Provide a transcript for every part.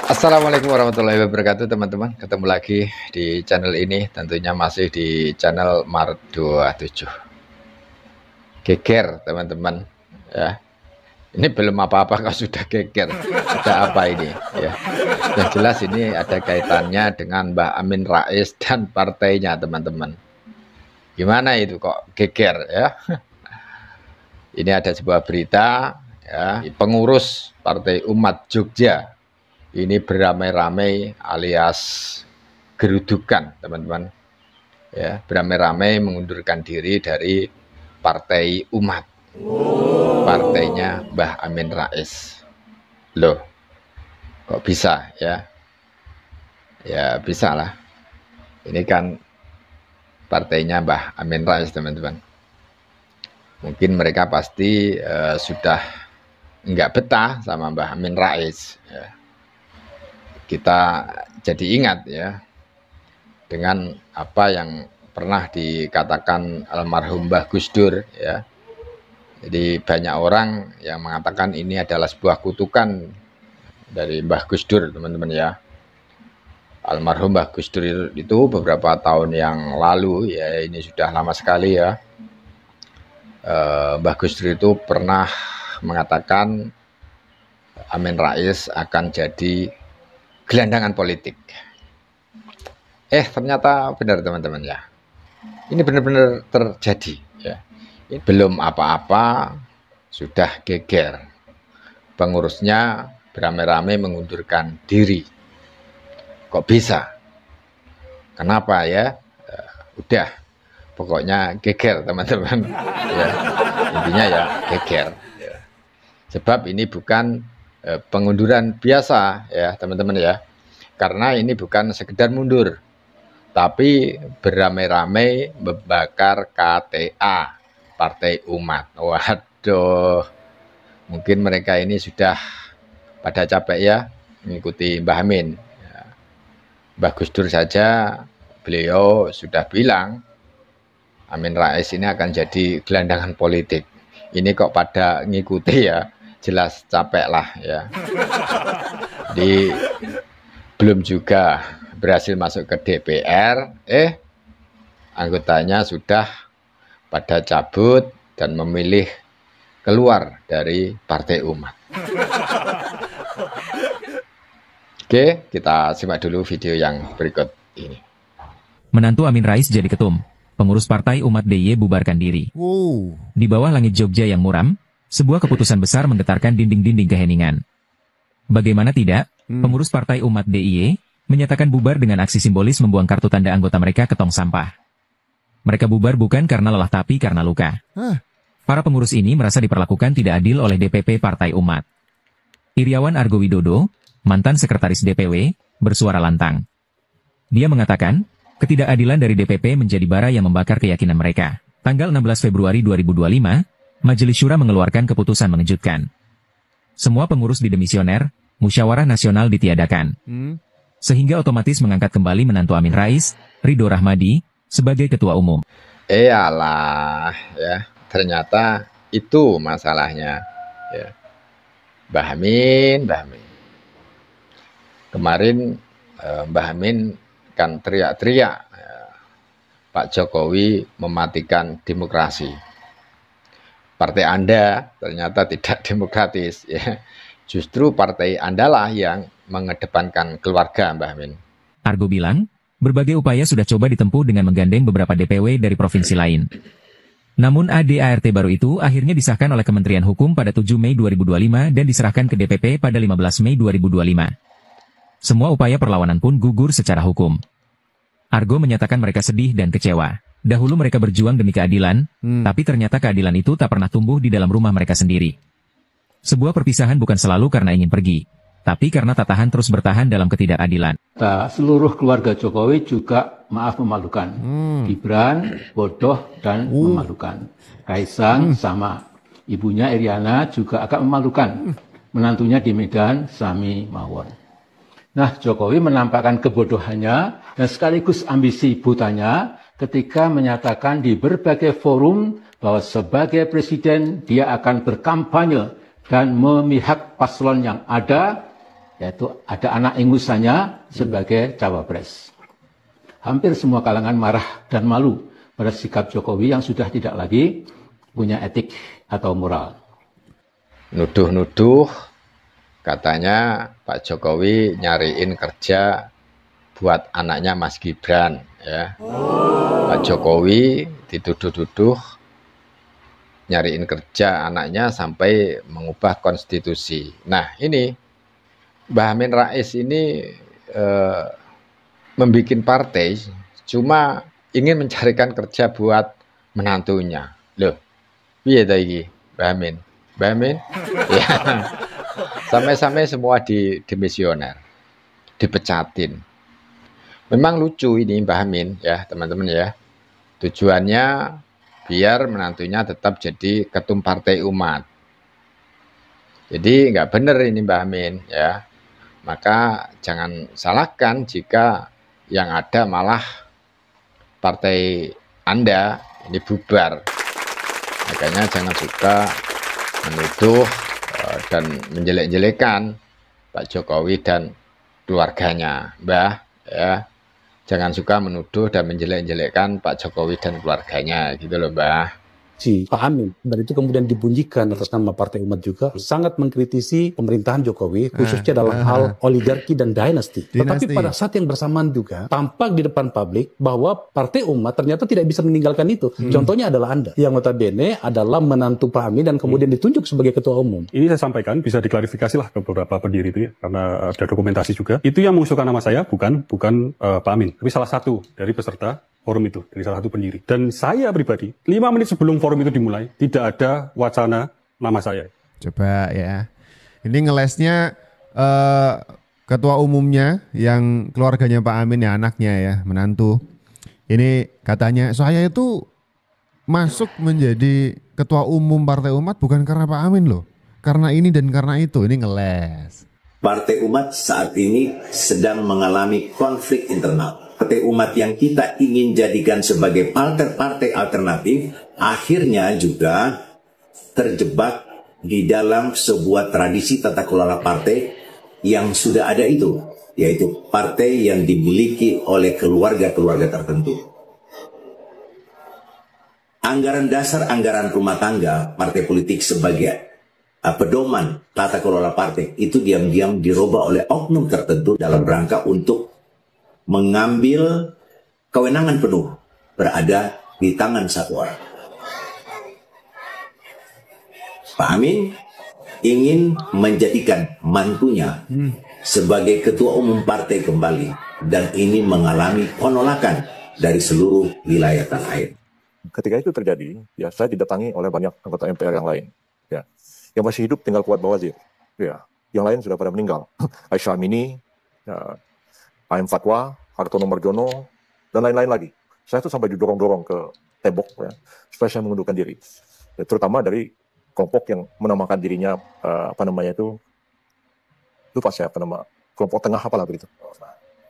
Assalamualaikum warahmatullahi wabarakatuh teman-teman. Ketemu lagi di channel ini, tentunya masih di channel Maret 27. Geger teman-teman ya. Ini belum apa-apa kau sudah geger. Ada apa ini ya? Yang jelas ini ada kaitannya dengan Mbah Amin Rais dan partainya teman-teman. Gimana itu kok geger ya? Ini ada sebuah berita ya, pengurus Partai Umat Jogja ini beramai-ramai alias gerudukan teman-teman ya, beramai-ramai mengundurkan diri dari Partai Umat, partainya Mbah Amin Rais. Loh, kok bisa ya? Ya bisa lah, ini kan partainya Mbah Amin Rais teman-teman. Mungkin mereka pasti sudah nggak betah sama Mbah Amin Rais ya. Kita jadi ingat ya dengan apa yang pernah dikatakan almarhum Mbah Gus Dur ya. Jadi banyak orang yang mengatakan ini adalah sebuah kutukan dari Mbah Gus Dur teman-teman ya. Almarhum Mbah Gus Dur itu beberapa tahun yang lalu ya, ini sudah lama sekali ya. Mbah Gus Dur itu pernah mengatakan Amin Rais akan jadi gelandangan politik. Ternyata benar teman-teman ya. Ini benar-benar terjadi ya. Ini belum apa-apa sudah geger. Pengurusnya beramai-ramai mengundurkan diri. Kok bisa? Kenapa ya? Udah, pokoknya geger teman-teman. Ya, intinya ya geger. Ya. Sebab ini bukan pengunduran biasa ya teman-teman ya, karena ini bukan sekedar mundur tapi beramai-ramai membakar KTA Partai Umat. Waduh, mungkin mereka ini sudah pada capek ya mengikuti Mbah Amin ya. Mbah Gus Dur saja beliau sudah bilang Amin Rais ini akan jadi gelandangan politik. Ini kok pada ngikuti ya, jelas capek lah ya. Jadi belum juga berhasil masuk ke DPR, anggotanya sudah pada cabut dan memilih keluar dari Partai Umat. Oke, kita simak dulu video yang berikut ini. Menantu Amin Rais jadi ketum, pengurus Partai Umat DIY bubarkan diri. Di bawah langit Jogja yang muram, sebuah keputusan besar menggetarkan dinding-dinding keheningan. Bagaimana tidak, pengurus Partai Umat DIY menyatakan bubar dengan aksi simbolis membuang kartu tanda anggota mereka ke tong sampah. Mereka bubar bukan karena lelah tapi karena luka. Para pengurus ini merasa diperlakukan tidak adil oleh DPP Partai Umat. Iriawan Argo Widodo, mantan sekretaris DPW, bersuara lantang. Dia mengatakan, ketidakadilan dari DPP menjadi bara yang membakar keyakinan mereka. Tanggal 16 Februari 2025, Majelis Syura mengeluarkan keputusan mengejutkan. Semua pengurus didemisioner, musyawarah nasional ditiadakan. Sehingga otomatis mengangkat kembali menantu Amin Rais, Ridho Rahmadi, sebagai ketua umum. Iyalah ya, ternyata itu masalahnya ya. Mbah Amin. Kemarin Mbah Amin kan teriak-teriak ya, Pak Jokowi mematikan demokrasi. Partai Anda ternyata tidak demokratis ya. Justru partai Anda lah yang mengedepankan keluarga, Mbah Amin. Argo bilang, berbagai upaya sudah coba ditempuh dengan menggandeng beberapa DPW dari provinsi lain. Namun ADART baru itu akhirnya disahkan oleh Kementerian Hukum pada 7 Mei 2025 dan diserahkan ke DPP pada 15 Mei 2025. Semua upaya perlawanan pun gugur secara hukum. Argo menyatakan mereka sedih dan kecewa. Dahulu mereka berjuang demi keadilan, tapi ternyata keadilan itu tak pernah tumbuh di dalam rumah mereka sendiri. Sebuah perpisahan bukan selalu karena ingin pergi, tapi karena tak tahan terus bertahan dalam ketidakadilan. Seluruh keluarga Jokowi juga maaf memalukan. Gibran, bodoh dan memalukan. Kaisang sama ibunya Iriana juga agak memalukan. Menantunya di Medan, Sami Mawon. Nah, Jokowi menampakkan kebodohannya dan sekaligus ambisi butanya ketika menyatakan di berbagai forum bahwa sebagai presiden dia akan berkampanye dan memihak paslon yang ada yaitu ada anak ingusannya sebagai cawapres. Hampir semua kalangan marah dan malu pada sikap Jokowi yang sudah tidak lagi punya etik atau moral. Nuduh-nuduh katanya Pak Jokowi nyariin kerja buat anaknya Mas Gibran, ya. Pak Jokowi dituduh-tuduh nyariin kerja anaknya sampai mengubah konstitusi. Nah, ini Mbah Amin Rais ini membuat partai cuma ingin mencarikan kerja buat menantunya. Loh, piye ta iki, Mbah Amin? Mbah Amin? Ya. Sampai-sampai semua dimisioner, dipecatin. Memang lucu ini Mbah Amin ya, teman-teman ya. Tujuannya biar menantunya tetap jadi ketum partai umat. Jadi nggak benar ini Mbah Amin ya. Maka jangan salahkan jika yang ada malah partai Anda ini bubar. Makanya jangan suka menuduh dan menjelek-jelekan Pak Jokowi dan keluarganya, Mbah, ya. Jangan suka menuduh dan menjelek-jelekkan Pak Jokowi dan keluarganya, gitu loh, Mbah. Si Pak Amin, dan itu kemudian dibunyikan atas nama Partai Umat juga, sangat mengkritisi pemerintahan Jokowi, khususnya dalam hal oligarki dan dinasti. Tetapi pada saat yang bersamaan juga, tampak di depan publik bahwa Partai Umat ternyata tidak bisa meninggalkan itu. Contohnya adalah Anda, yang notabene adalah menantu Pak Amin dan kemudian ditunjuk sebagai ketua umum. Ini saya sampaikan, bisa diklarifikasi lah ke beberapa pendiri itu ya, karena ada dokumentasi juga. Itu yang mengusulkan nama saya bukan Pak Amin, tapi salah satu dari peserta forum itu, dari salah satu pendiri. Dan saya pribadi, 5 menit sebelum forum itu dimulai, tidak ada wacana nama saya. Coba ya. Ini ngelesnya ketua umumnya yang keluarganya Pak Amin ya, anaknya ya, menantu. Ini katanya, saya itu masuk menjadi ketua umum Partai Umat bukan karena Pak Amin loh. Karena ini dan karena itu, ini ngeles. Partai Umat saat ini sedang mengalami konflik internal. Partai Umat yang kita ingin jadikan sebagai partai alternatif akhirnya juga terjebak di dalam sebuah tradisi tata kelola partai yang sudah ada itu, yaitu partai yang dimiliki oleh keluarga-keluarga tertentu. Anggaran dasar, anggaran rumah tangga partai politik sebagai pedoman tata kelola partai itu diam-diam dirubah oleh oknum tertentu dalam rangka untuk mengambil kewenangan penuh berada di tangan satu orang. Pak Amin ingin menjadikan mantunya sebagai ketua umum partai kembali, dan ini mengalami penolakan dari seluruh wilayah tanah air. Ketika itu terjadi, ya saya didatangi oleh banyak anggota MPR yang lain. Ya, yang masih hidup tinggal Fuad Bawazir. Ya, yang lain sudah pada meninggal. Aisyah Amini, ya, AM Fatwa, Hartono Marjono, dan lain-lain lagi. Saya tuh sampai didorong-dorong ke tembok ya, supaya saya mengundurkan diri. Ya, terutama dari kelompok yang menamakan dirinya lupa saya kelompok tengah apalah begitu.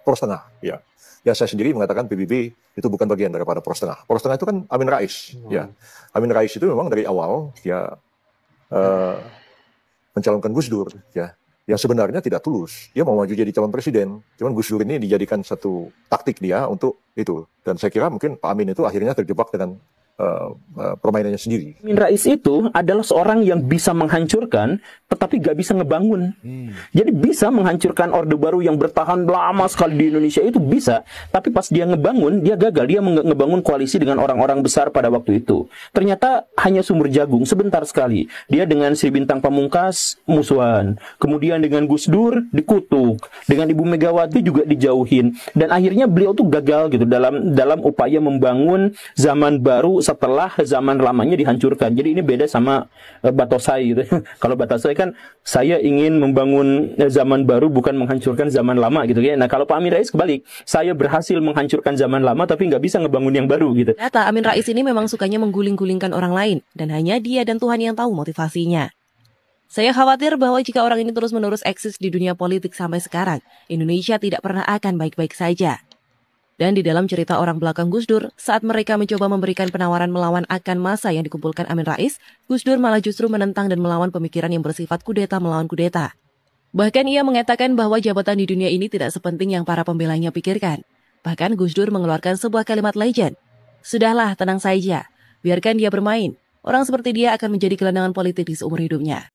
Poros Tengah, ya. Ya saya sendiri mengatakan PBB itu bukan bagian daripada Poros Tengah. Poros Tengah itu kan Amin Rais, ya. Amin Rais itu memang dari awal ya mencalonkan Gus Dur, ya. Yang sebenarnya tidak tulus. Dia mau maju jadi calon presiden. Cuman Gus Dur ini dijadikan satu taktik dia untuk itu. Dan saya kira mungkin Pak Amin itu akhirnya terjebak dengan permainannya sendiri. Amin Rais itu adalah seorang yang bisa menghancurkan, tetapi gak bisa ngebangun. Jadi bisa menghancurkan Orde Baru yang bertahan lama sekali di Indonesia itu bisa, tapi pas dia ngebangun, dia gagal. Dia ngebangun koalisi dengan orang-orang besar pada waktu itu. Ternyata hanya sumber jagung, sebentar sekali. Dia dengan Sri Bintang Pamungkas musuhan, kemudian dengan Gus Dur dikutuk, dengan Ibu Megawati juga dijauhin, dan akhirnya beliau tuh gagal gitu dalam upaya membangun zaman baru setelah zaman lamanya dihancurkan. Jadi ini beda sama Batosai gitu. Kalau Batosai kan saya ingin membangun zaman baru bukan menghancurkan zaman lama gitu ya. Nah kalau Pak Amin Rais kebalik, saya berhasil menghancurkan zaman lama tapi nggak bisa ngebangun yang baru gitu. Ternyata Amin Rais ini memang sukanya mengguling-gulingkan orang lain dan hanya dia dan Tuhan yang tahu motivasinya. Saya khawatir bahwa jika orang ini terus-menerus eksis di dunia politik sampai sekarang, Indonesia tidak pernah akan baik-baik saja. Dan di dalam cerita orang belakang Gus Dur, saat mereka mencoba memberikan penawaran melawan akan massa yang dikumpulkan Amin Rais, Gus Dur malah justru menentang dan melawan pemikiran yang bersifat kudeta melawan kudeta. Bahkan ia mengatakan bahwa jabatan di dunia ini tidak sepenting yang para pembelanya pikirkan. Bahkan Gus Dur mengeluarkan sebuah kalimat legend. Sudahlah, tenang saja. Biarkan dia bermain. Orang seperti dia akan menjadi gelandangan politik di seumur hidupnya.